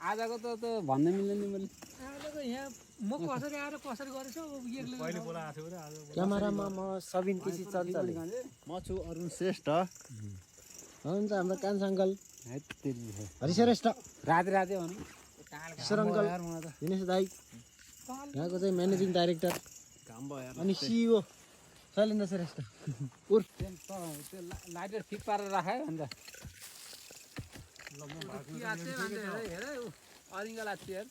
आजको त भन्न मिल्दैन नि मैले आजको यहाँ म कसरी आएर कसरी गरेछु पहिले बोला आएको थियो आज क्यामेरामा म सबिन केसी चल्चले म छु अरुण श्रेष्ठ हुन्छ हाम्रो कान्छा अङ्कल हरिश्रेष्ठ राते राते भनौँ किशोर अङ्कल दिनेश दाई यहाँको चाहिँ म्यानेजिङ डाइरेक्टर अनि सिइओ शैलेन्द्र श्रेष्ठ त्यो लाइटर ठिक पारेर राखायो अन्त अरिङ्गा लाग्छ यार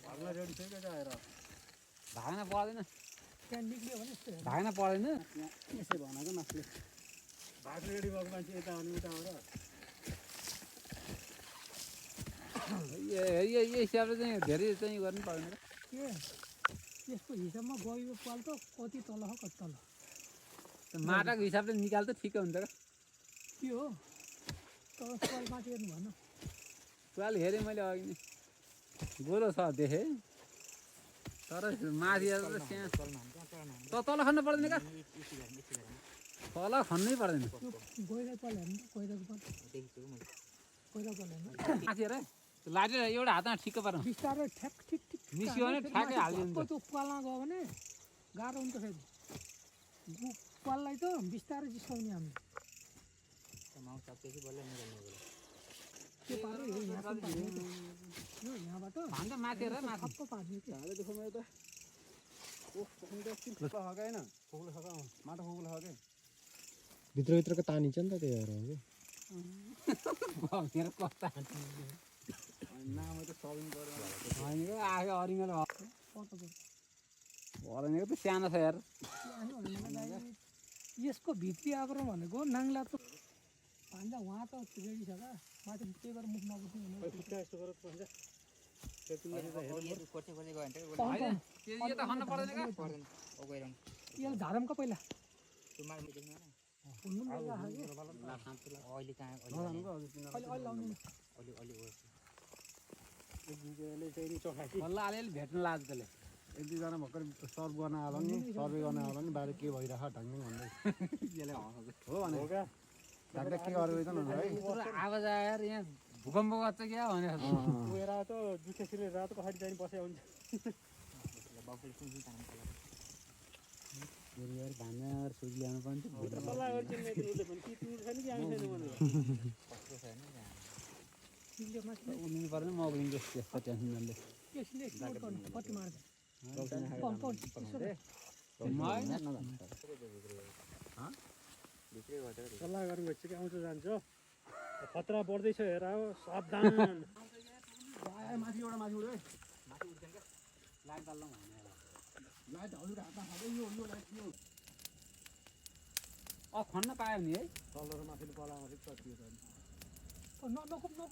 भाग्न रेडी छु क्या आएर भाग्न पर्दैन त्यहाँ निक्ल्यो भने यस्तो भाग्न पर्दैन यसै भनेको मासुले भाग्न रेडी भएको मान्छे यता आउने उता आएर यो हिसाबले चाहिँ धेरै चाहिँ गर्नु पर्दैन के यसको हिसाबमा गयो पाल त कति तल हो कति तल माटाको हिसाबले निकाल त ठिकै हुन्छ क्या के हो तर पाल माथि हेर्नु भन पुराले हेरेँ मैले अघि नै गोलो छ देखेँ तर माथि त तल खन्नु पर्दैन क्या तल खन्नै पर्दैन गहिरो पाल हेर्नु पहिरोको पाल पहिरो पाल हेर्नु माथि हेर लाइटर एउटा हातमा ठिक्क पार्नु बिस्तारै ठ्याक ठिक ठिक मिसियो भने ठ्याक्कै हालिदिन्छ त्यो पालमा गयो भने गाह्रो हुन्छ फेरि पाललाई त बिस्तारै जिस्काउने हामी त्यो पारो यो यहाँबाट भन्छ माथि हेर माथि ठप्प पार्ने कि हाले देखो मेरो त ओह पखुन त एकछिन खगा हैन खोक्लो खगा माटो खोक्लो खगे भित्रभित्रको तानिन्छ नि त त्यही भएर हो कि मेरो कस्ता नाम त सबिन गरेर भनेको आयो अरिङ्गल पटक भनेको त सानो छ यार यसको भित्री आवरण भनेको नाङ्ला त भान्जा उहाँ त रेडी छ क्या माथि त्यही भएर मुख नबुझ्नु यस्तो गरेर पन्छ यो त खन्न पर्दैन क्या यसले झारमका पहिला अहिले लाउनु बल्ल अलिअलि भेट्नु लाग्छ त्यसले एक दुईजना भर्खर सर्भ गर्न आला नि सर्वे गर्न आला नि बाहिर के भइरह ढङ्ग भन्दै यसले हँसाउँछ हो भने हो क्या ढाक्दा के गरेर है पुरा आवाज आएर यहाँ भूकम्प गर्छ क्या भनेर गएर त दुखेसिले रात पछाडि चाहिँ बसे हुन्छ यार भान्जा सुज ल्याउनु पर्ने सल्लाह गर्छन् नि तिमीले भने कि तिमी छैन कि हामी छैन भनेर उनीनु पर्दैन म उनीको त्यस्तो टेन्सन नले यसले एक्सप्लोर गर्नु कति मार्छ सल्लाह गर्नु भएपछि कि आउँछ जान्छ खतरा बढ्दैछ हेर सावधान माथि एउटा माथि उड्यो लाइट बल्ल भने लाइट हजुर हातमा खाँदै यो लाइट यो खन्न पायो नि है तल र माथिले पला माथि चट्टियो त नकुप्नु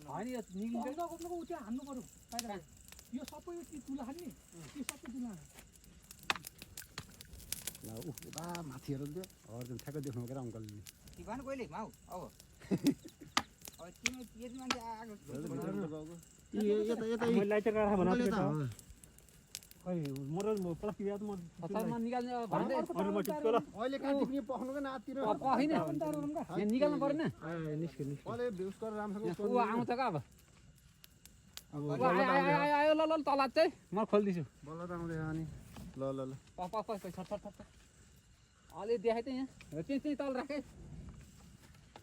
होइन यो निक्लिन्छ नकुप्नुको उ त्यहाँ हान्नु पऱ्यो बाहिर यो सबै तुला खाने यो सबै तुला ल उ बा माथि हेर त्यो हजुर ठ्याक्कै देख्नु के अङ्कलले लाइटर राख भन खै मोर प्लास्टिक याद म हतारमा निकाल्ने भन्दै अहिले कहाँ टिप्ने पख्नुको नातिर पखिन यहाँ निकाल्नु परेन निस्क्यो अहिले भ्युज गरेर राम्रोसँग ऊ आउँछ क्या अब आयो ल ल तल चाहिँ म खोलिदिन्छु बल्ल त आउँदै अनि ल ल ल अलि देखाइ त यहाँ चाहिँ तल राखेँ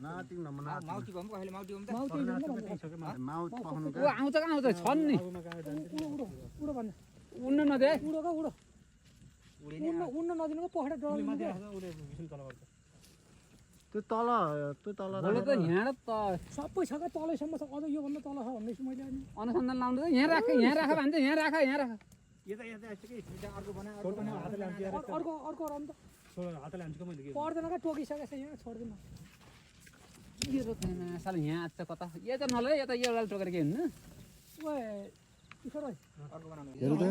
नातिङ न माउटी माउथ पख्नु ऊ आउँछ कहाँ आउँछ छन् नि उडो भन्नु उड्नु नदे उडो क्या उडो उड्न नदिनुको पखेटा डर त्यो तल बोलो त यहाँ त सबै छ क्या तलैसम्म छ अझ योभन्दा तल छ भन्दैछु मैले अनि अनुसन्धान लाउनु त यहाँ राख भन्छ यहाँ राख अर्को रम त पर्दैन क्या टोकिसकेको छ यहाँ छोड्दिन साल यहाँ आएको छ कता यो त नलै यता यो लाल टोकेर के हुन्न किशोर भाइ हेर्नु त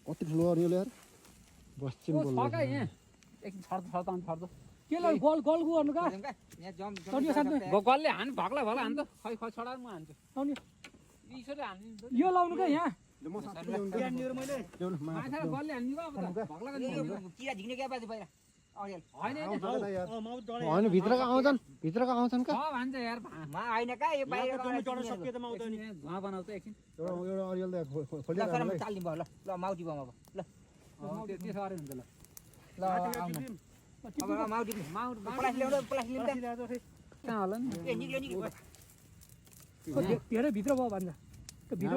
कति ठुलो अरे यार बस्छिन् छ क्या यहाँ एकछिन छर्दो के ल गोल गोल गर्नु का गलले हान भक्ला हान त खै छडा म हान्छु आउने ईश्वरले हान्दिन्छ यो लाउनु क्या यहाँ माछा गलले हान्दियो अब त भक्ला किरा झिक्ने क्या बाजे बाहिर होइन होइन भित्रको आउँछन् का भन्छ यार होइन का यो बाहिर चढ्न सकियो त माउत नि धुवा बनाउँछ एकछिन एउटा अरियल त खोलिदिएर चाल्ने भयो ल माउटी भयो अब ल त्यसो गरे हुन्छ ल ल आउनु अब माउटी प्लास ल्याउनु प्लास ल्याउनु कहाँ होला नि ए निक्ल्यो निक्ल्यो धेरै भित्र भयो भन्छ त्यो भित्र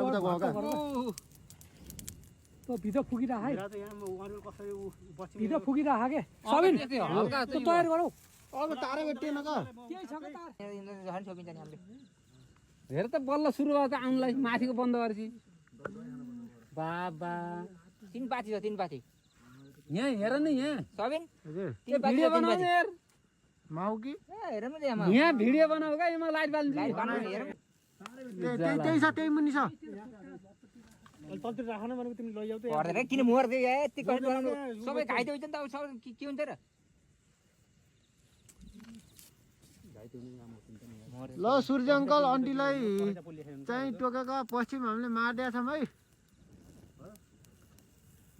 त्यो भित्र फुकिराख है त यहाँ उहाँहरू कसरी बस्छ भित्र फुकिराख के सबिन हल्का त्यो तयार गरौ अब तारै भेटिएन का केही छ के तार झन् छोपिन्छ नि हामीले हेर त बल्ल सुरु भयो त आउनुलाई माथिको बन्द गरेपछि बाबा 3 पाथी छ 3 पाथी यहाँ हेर न यहाँ सबिन त्यो भिडियो बनाऊ न यार माउ कि हेरौँ न यहाँ यहाँ भिडियो बनाऊ क्या यसमा लाइट बाल्नु लाइट बनाउनु हेरौँ त्यही छ त्यही मुनि छ तलतिर राख न भनेको तिमी लैजाऊ त पर्दैन किन मर्दै यति कष्ट गराउनु सबै घाइते हुन्छ नि त अब सबै के हुन्छ र ल सूर्य अङ्कल आन्टीलाई चाहिँ टोकेका पश्चिम हामीले मारिदिएका छौँ है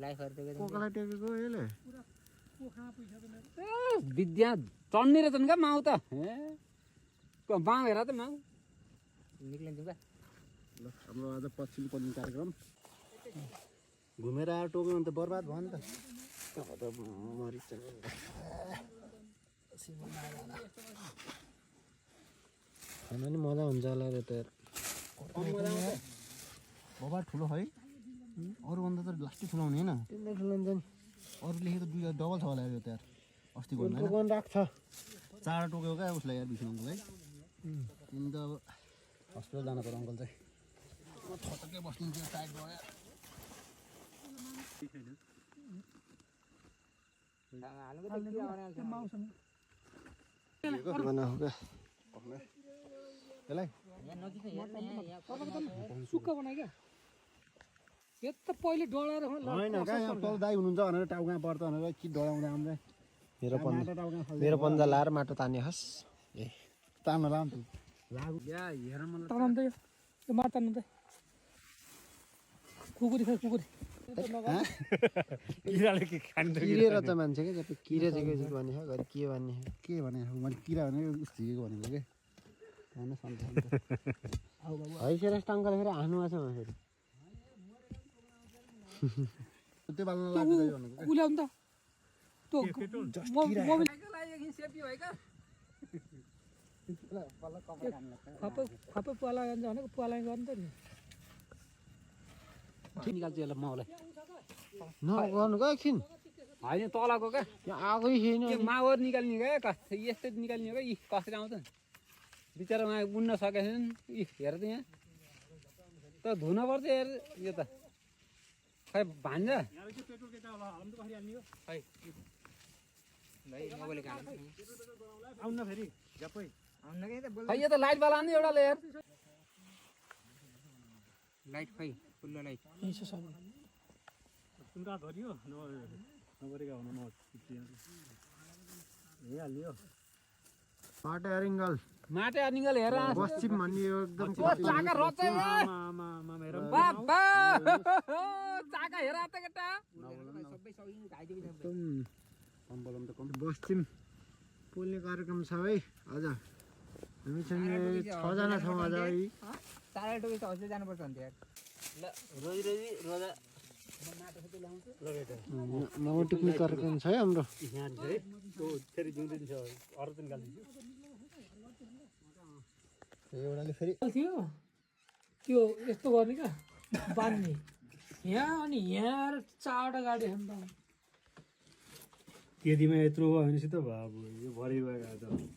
लाइफहरु कोकालाई टेकेको यसले विद्या चढ्ने रहेछन् क्या माउ त बाउ हेर त माउ निक्लिन्छ बा ल हाम्रो आज पश्चिम पश्चिम कार्यक्रम घुमेर आएर टोक्यो भने त बर्बाद भयो नि त खाना नि मजा हुन्छ होला रे त बाबा ठुलो है अरूभन्दा त लास्टै ठुलो हुने होइन ठुलो हुन्छ नि अरू लेखेको दुई डबल छ होला यो त यार अस्ति गर्नु राख्छ चाँडो टोक्यो क्या उसलाई यार विष्णु अङ्कल है तिमी त अब हस्पिटल जानु पर्यो अङ्कल चाहिँ म थतकै बस्नु टाइट भयो सुक्खा बनायो क्या यता पहिले डढाएर होइन कहाँ यहाँ तल दाइ हुनुहुन्छ भनेर टाउका पर्छ भनेर कि डराउँदा आउँदै मेरो पन्जा लाएर माटो तान्ने हस् ए तान्न लाम या हेर मलाई तान्नु त यो मार तान्नु त कुकुरी खै कुकुरी किराले के खान्छ किरेर त मान्छे क्या जब किरे चाहिँ के भन्ने छ घरि के भन्ने के भने मैले किरा भने झिकेको भनेको के भन्न सक्छ है सेरेस टङ्कले फेरि हाँस्नु आएको छ फेरि त्यो बाल्न लाग्छ भनेको उल्याउनु त त्यो मोबिल सेफ्टी भयो क्या खप्पै पुवाला जान्छ भनेको पुवाला गर्नु त नि निकाल्छु यसलाई माउलाई नगर्नु क्या एकछिन होइन तलको क्या यहाँ आएकै छैन त्यो माउहरू निकाल्ने क्या कस्तो यस्तै निकाल्ने हो क्या यी कसरी आउँछ बिचरा उहाँ बुन्न सकेको छैन यी हेर त यहाँ त धुनुपर्छ हेर यो त खै भान्ज पेट्रोल केटा होला हाल्नु त कसरी हाल्ने हो खै भाइ मोबाइल काम आउन फेरि झ्यापै आउन के त बोल खै यो त लाइट बाला नि एउटा हेर लाइट खै फुल्लो लाइट यही छ सब तुमका धरियो नगरेका हुन म हे हाल्यो माटे अरिङ्गल माटे अनिङ्गल हेर पश्चिम भन्ने यो एकदम चाका रचै आमा हेर बाबा चाका हेर त केटा सबै सबै घाइते हुन्छ एकदम अम्बलम त कम पश्चिम पोल्ने कार्यक्रम छ है आज हामी चाहिँ 6 जना छौँ आज है चार टोके त हस्पिटल जानुपर्छ नि यार ल रोजी रोजी रोजा नौ टिक्ने कार्यक्रम छ है हाम्रो यहाँ धेरै त्यो फेरि जिउँदैन छ अरू त निकाल्दिन्छु एउटाले फेरि थियो त्यो यस्तो गर्ने क्या बान्ने यहाँ अनि यहाँ आएर 4वटा गाडी छ नि त यदिमा यत्रो भयो भनेपछि त अब यो भरि गएको त